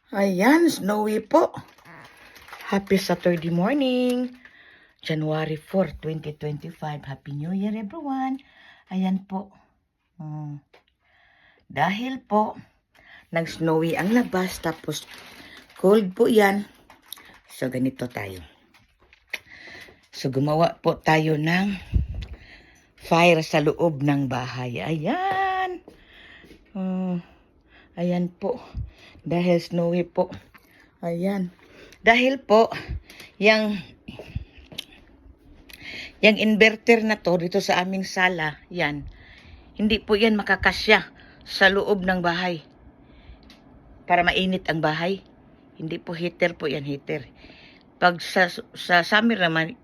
Ayan, snowy po. Happy Saturday morning. January 4, 2025. Happy New Year, everyone. Ayan po. Dahil po, nag-snowy ang labas, tapos cold po yan. So, ganito tayo. So, gumawa po tayo ng fire sa loob ng bahay. Ayan. Ayan po. Dahil snowy po. Ayan. Dahil po, yung inverter na to dito sa aming sala, yan, hindi po yan makakasya sa loob ng bahay. Para mainit ang bahay. Hindi po heater po yan, heater. Pag sa summer naman,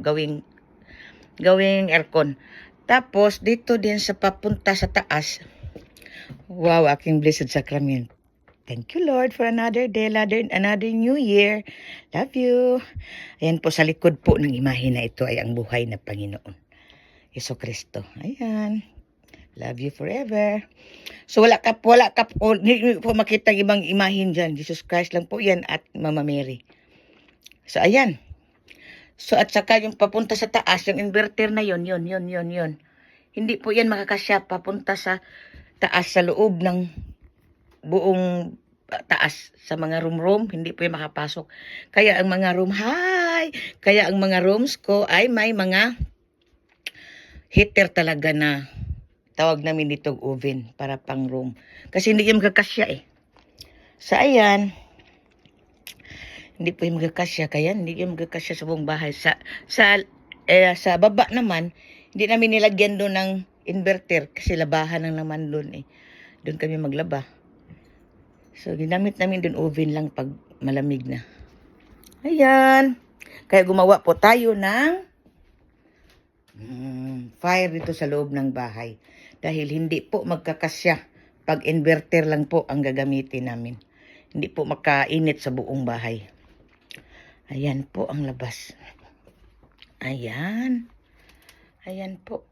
gawing aircon. Tapos, dito din sa papunta sa taas, wow, aking blessed sacrament. Thank you, Lord, for another day, another new year. Love you. Ayan po, sa likod po ng imahe na ito ay ang buhay na Panginoon, Yeso Kristo. Ayan. Love you forever. So, wala ka po makita ibang imahin dyan. Jesus Christ lang po yan at Mama Mary. So, ayan. So, at saka yung papunta sa taas, yung inverter na yun. Hindi po yan makakasya papunta sa taas, sa loob ng buong taas, sa mga room, hindi po yung makapasok. Kaya ang mga rooms ko ay may mga heater talaga na tawag namin dito oven para pang room. Kasi hindi yung magkakasya eh. So ayan, hindi po yung magkakasya, kaya hindi yung magkakasya sa buong bahay. Sa baba naman, hindi namin nilagyan doon ng inverter kasi labahan lang naman doon eh. Doon kami maglaba. So, ginamit namin doon oven lang pag malamig na. Ayan. Kaya gumawa po tayo ng fire dito sa loob ng bahay. Dahil hindi po magkakasya pag inverter lang po ang gagamitin namin. Hindi po makainit sa buong bahay. Ayan po ang labas. Ayan. Ayan po.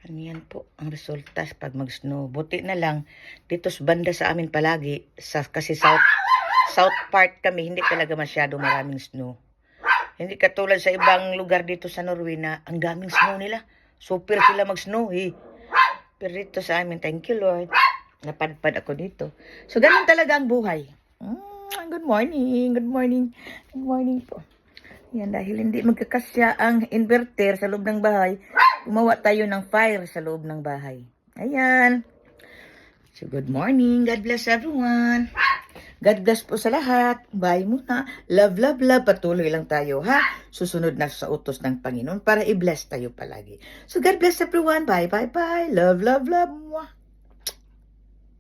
Ayan po ang resulta pag mag-snow. Buti na lang, dito sa banda sa amin palagi, kasi south part kami, hindi talaga masyado maraming snow. Hindi katulad sa ibang lugar dito sa Norway na ang daming snow nila. Super sila mag-snow eh. Pero dito sa amin, thank you Lord, napadpad ako dito. So ganun talaga ang buhay. Good morning po. Yan, dahil hindi magkakasya ang inverter sa loob ng bahay, gumawa tayo ng fire sa loob ng bahay. Ayan. So, good morning. God bless everyone. God bless po sa lahat. Bye muna. Love, love, love. Patuloy lang tayo, ha? Susunod na sa utos ng Panginoon para i-bless tayo palagi. So, God bless everyone. Bye, bye, bye. Love, love, love. Mwah.